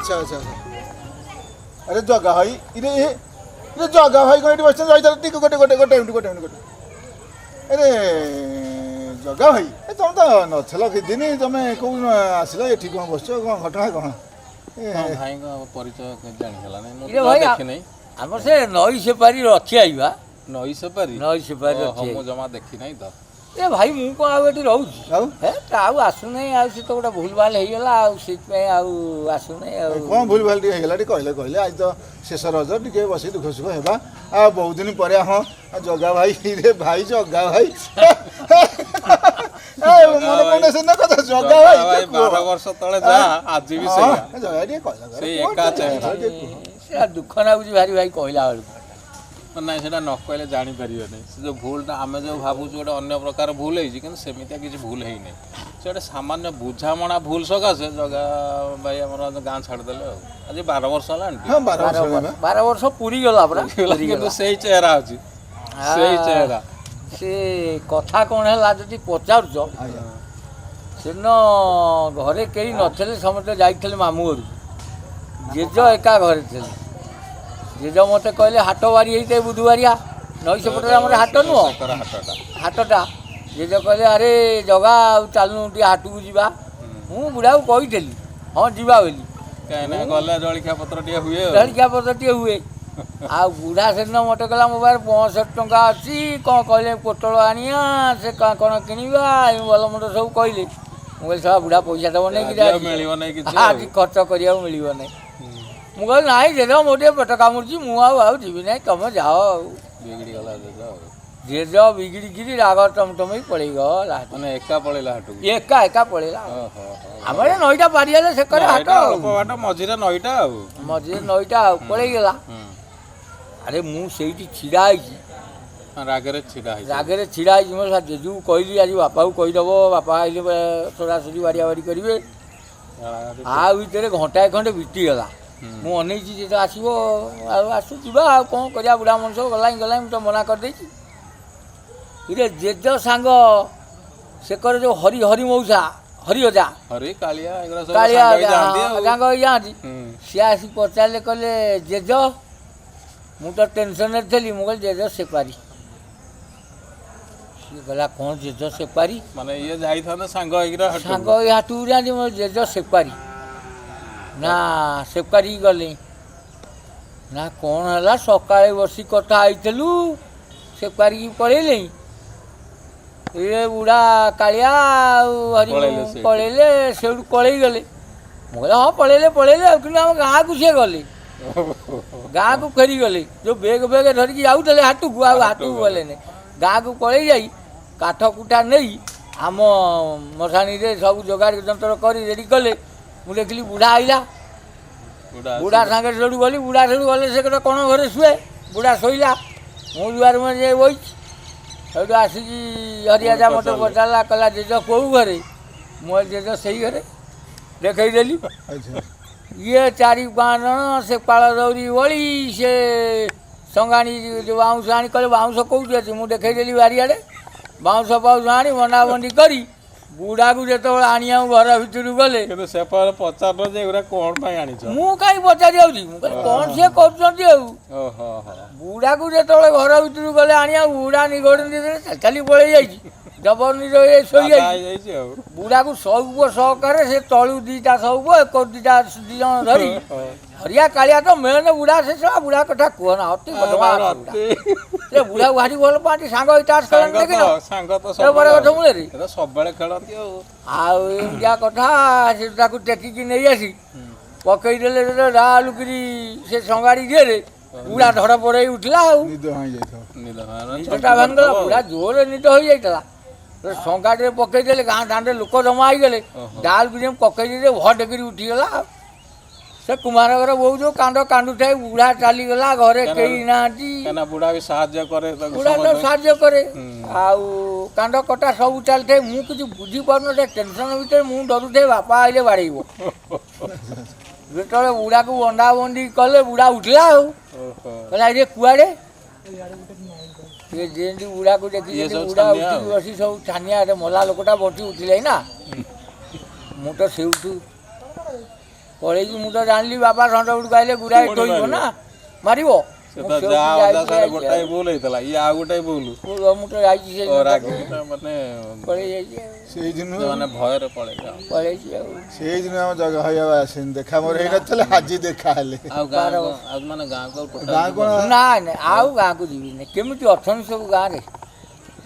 अच्छा अच्छा अरे जगा भाई इरे इरे जगा भाई कौन बस टिक गोटे गोटे गोटे गोटे गोटे अरे जगा भाई तुम तो नथिल किदिन तुम कौन आसिल एठी कौन बस कौन घटना कौन भाई परिचय जानी भाई आम से नई सेपारी रखी आइबा नई सेपारी रखी मु जमा देखी नहीं तो ए भाई मु को आउ एठी रहू हे आउ आसु नै आउ से तो गोटा भूल भाल हे गेला आउ सिट पे आउ आसु नै आउ कौन भूल भाल हे गेला टी कहले कहले आज तो शेष रज टिके बसी दुख सुख हेबा आ बहुत दिन पर हां जगा भाई रे भाई जगा भाई मन मन से न कथा जगा भाई 12 वर्ष तळे जा आज भी सही जगा टी कहला से एका चेहरा से दुख ना बुझी भारी भाई कहला बेलू ना सेटा न कहले जानी परियो नहीं से जो भूलटा आमे जो भाबु जो अन्य प्रकार भूल है कि सेमितिया किसी भूल है नहीं से सामान्य बुझामणा भूल सका से जगह भाई हमर गां छाड़ देले आज 12 वर्ष हलान हां 12 वर्ष पूरी गला परा किंतु सही चेहरा अछि सही चेहरा से कथा कोन हला जति पचारजो सेन घरे केही नथले समते जाइथले मामू घर जेजो एका घरे थले जेजो मते कहले हाट बारी हेते बुधवारिया नई सेपटे हमर हाट नु हाटटा जेजो कहले अरे जगा चालनु टी हाट को जीवा मु बुढ़ा को कहिथली हां जीवा बोली कहना गले जळखिया पत्र टी हुए आ बुढ़ा सेदिन मते कहला मोबाइल 65 टंका अछि कौन कहले पोटल आनिया से कौन किनिबा भल मत सब कहले मुझे सब बुढ़ा पैसा देव नहीं कि खर्च करिया मिल नहीं मुझे ना जे मोटे पेट कामुड़ी मुझे जीवी ना तुम जाओ जेज बिगिड़ी राग टमटम ही पड़ेगा एका पड़ेला एका एका पड़ेला आम नईटा पारिया से हाट मझे नईटा मझे नईटा पड़ेगा अरे मुझे छिड़ा रागरे छिड़ा मो जेजू कहली आज बापा को कहीदेव बापा आइले सरासरी बारिया बारी करेंगे आ भितर घंटाए खंडे बीतीगला मुझे जे आसो आसू जा कौन करा बुढ़ा मनुष्य गला तो मना करदे इरे जेज सांग से जो हरि हरि मौसा हरि अजा कालिया जाती सी आसी पचारे कहले जेज मु तो टेंशन थी मुझे जेज सेपारी गला कौन जेज सेपारी माने ये जाई था सांग हाटू जानी मो जेज सेपारी ना सेपारी गले ना कौन है सकाଳେ बसी कथा आईलु सेपारी पड़ेले ये बुढ़ा कालिया हरि पड़ेले से पलि गले मुझे हाँ पड़ेले कि आम गाँ को सी गले गाँ को फेरी गले जो बेग बेग धरिकी जाऊे हाटू को हाटू गले गाँ को पलि जाई काठ कुटा नहीं आम मशाणी सब जोगाड़ जंत्र कर रेडी कले मुझे देखली बुढ़ा आईला बुढ़ा सागे सेठू गली बुढ़ा सेठू गले से कौन घरे शुए बुढ़ा शोला मुझे में जे बही से आसिकी हरियाजा मत पचारा कहला जेज कौ घरे मुझे जेज से घरे देखईदेली ये 4-5 जन से पाल दौरी वली से संगाणी जो बाउंस आनी कहले बाउंस कौटी अच्छी मुझे देखईदेली बारियाड़े बाउंस पाउस आनी बना बंडी करी बुढ़ा को जो आनिया घर भितर गले पचार कौन मु कहीं पचारि कौन से कर बुढ़ा को जो घर भितर गले आनिया बुढ़ा निगड़ चली पड़े जाइए जबरनी शोई बुढ़ा को सब सहकार से तलू दीटा सब एक दीटा दी जन धरी हरिया कालिया तो मेन बुढ़ा से बुढ़ा कथा कहना अति से बुढ़ा भारी भल पाती सांग ताश खेल देख बड़े कथ मूल सब खेलती आया कथा से टेकिकी नहीं आसी पकईदे रा लुकरी से संगाड़ी दिए बुढ़ा धड़ पड़े उठला निदटा भांगला बुढ़ा जोर निद हो जाता संगाड़ी पकईदे गाँ दाँडे लोक जमा होगले डाल भी पकईदे भट कर उठीगला से कुमार घर बो जो कांड कांडू थे बुढ़ा चली गला घरे कई ना बुढ़ा भी साहाଯ୍य करे बुढ़ा तो साहाଯ୍य करे आउ कांड कटा सब चलते मु किसी बुझी पार टेंशन भीतर मु डरुथे बापा आइले बाड़ेब जो बुढ़ा को बंधा बंदी कले बुढ़ा उठला कहला ये कुआड़े जेमती बुढ़ा को देखी बुढ़ा उठी बसी सब छानिया मला लोकटा बसी उठिले ना मु तो से ପଳେଇକି ମୁଁ ତ ଜାଣିଲି ବାପା ଷଣ୍ଢ ଉଠକୁ ଆଇଲେ ଗୁଡ଼ାଏ କୋଉଠି ଥୋଇବ ମାରିବ? ନା ମାରିବ ସେ ମୁଁ ତ ସେଉଠୁ ଯାହା ଯାଇଛି, ଅଧା ସାରେ ଯାଇଛି ଗୋଟାଏ ଆଉ। ଭୁଲ ହେଇଥିଲା ଇଏ ଆଉ ଗୋଟାଏ ଭୁଲ ମୁଁ ତ ଯାଇଛି ସେ ରାଗିକି ତା ମାନେ ପଳେଇ ଯାଇଛି ଆଉ ସେଇଦିନ ସେମାନେ ଭୟରେ ପଳେଇଲେ ଆଉ। ପଳେଇଛି ଆଉ ସେଇଦିନ ଆମ ଜଗା ଭାଇ ଆଉ ଆସିନି ଦେଖା ମୋର ହେଇନଥିଲା ଆଜି ଦେଖା ହେଲେ ଆଉ ଗାଁ ଆଉ ମାନେ ଗାଁକୁ ଆଉ ଗାଁ ଟୋଟାଲ କଣ ନାଇଁ ନାଇଁ ଆଉ ଗାଁକୁ ଯିବିନି କେମିତି ଅଛନ୍ତି ସବୁ ଗାଁରେ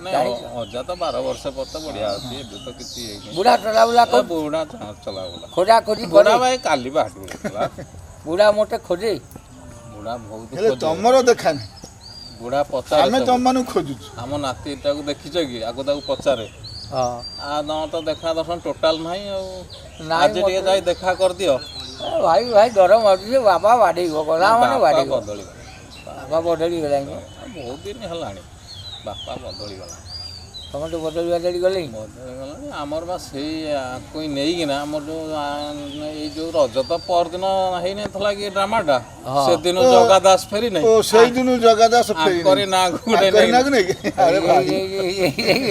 ନାଇଁ ଅଜା ତ 12 ବର୍ଷ ପରେ ତ ବଢିଆ ଅଛି ଏବେ ତ କିଛି ହେଇନି ବୁଢ଼ା ଚଲାବୁଲା ଏ ବୁଢା ଚଲା ବୁଲା ଖୋଜା ଖୋଜି ବୁଢା କରେ ଭାଇ କାଲି ବା ହାଟକୁ ଯାଇଥିଲା ବୁଢ଼ା ମୋତେ ଖୋଜେ ବୁଢା ବହୁତ ହେଲେ ଖୋଜେ ତମର ଦେଖା ନାହିଁ ବୁଢା ପଚାରେ ଆମେ ସବୁ। ତମମାନଙ୍କୁ ଖୋଜୁଛୁ ଆମ ନାତିଟାକୁ ଦେଖିଛ କି ଆଗ ତାକୁ ପଚାରେ ହଁ ତମ ତ ଦେଖା ଦର୍ଶନ ଟୋଟାଲ ନାହିଁ ଆଉ ନାଇଁ ଆଜି ଟିକେ ମତେ- ଯାଇ ଦେଖା କରିଦିଅ ଭାଇ ଭାଇ ଡର ମାରୁଛି ବାପା ବାଡ଼େଇବ ଗଲା ମାନେ ବାପା ବାଡ଼େଇବ ବଦଳିଗଲା ବାପା ବଦଳି ଗଲାଣି ବହୁତ ଦିନ ହେଲାଣି ବାପା ବଦଳିଗଲା ତମେ ତ ବଦଳି ବଦଳି ଗଲେଣି ବଦଳିଗଲାଣି ଆମର ବା ସେଇ ଆକୁ ହିଁ ନେଇକିନା ଆମର ଯୋଉ ଏଇ ଯୋଉ ରଜ ତ ପରଦିନ ହେଇନଥିଲା କି ଡ୍ରାମାଟା ହଁ। ସେଦିନ ଜଗା ଦାସ ଫେରି ନାହିଁ ଓ ସେଇଦିନ ଜଗା ଦାସ ଆଙ୍କରି ନାଁକୁ ଗୋଟେ ଆଙ୍କରି ନେଇ ନାଁକୁ ନେଇକି ଆରେ ଭାଇ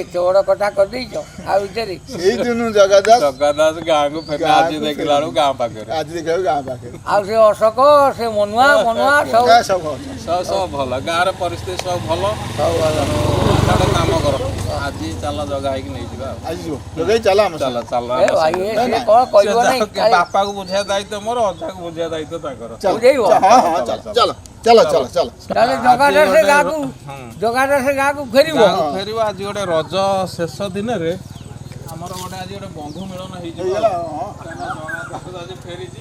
ଏତେ ବଡ଼ କଥା କରିଦେଇଛ ଆଉ ଭିତରେ ସେଇଦିନ ଜଗା ଦାସ ଜଗା ଦାସ ଗାଁକୁ ଫେରି ଗାଁକୁ ଆଜି ଦେଖିଲା ବେଳକୁ ଗାଁ ପାଖରେ ଆଜି ଦେଖିବାକୁ ଗାଁ ପାଖରେ ଆଉ ସେ ଅଶୋକ ସେ ମନୁଆ ମନୁଆ ସବୁ ସବୁ ଅଛି। ସବୁ ଭଲ ଗାଁର ପରିସ୍ଥିତି ସବୁ ଭଲ ସବୁ ଭଲ ଗୋଟେ କାମ କର ଆଜି ଚାଲ ଜଗା ହେଇକି ନେଇଯିବା ଆଉ ଆଜି ଯିବ ଲଗେଇ ଚାଲ ଆମ ଚାଲ ଚାଲ ଏ ଭାଇ ଏ ସେ କ'ଣ କହିବ ନାହିଁ କାଳେ ବାପାକୁ ବୁଝିବା ଦାୟିତ୍ୱ ମୋର ଅଜାକୁ ବୁଝିବା ଦାୟିତ୍ୱ ତାଙ୍କର ଚାଲ ବୁଝେଇବ? ହଁ ହଁ ଚାଲ ଚାଲ ଚାଲ ଚାଲ ଚାଲ ତାହେଲେ ଜଗାଟା ସେ ଗାଁକୁ ଜଗାଟା ସେ ଗାଁକୁ ଫେରିବ ଗାଁକୁ ଫେରିବ ଆଜି ଗୋଟେ ରଜ ଶେଷ ଦିନରେ ଆମର ଗୋଟେ ଆଜି ଗୋଟେ ବନ୍ଧୁ ମିଳନ ହେଇଯିବ ହେଇଗଲା ହଁ ଜଗା ଦାସ ଆଜି ଫେରିଛି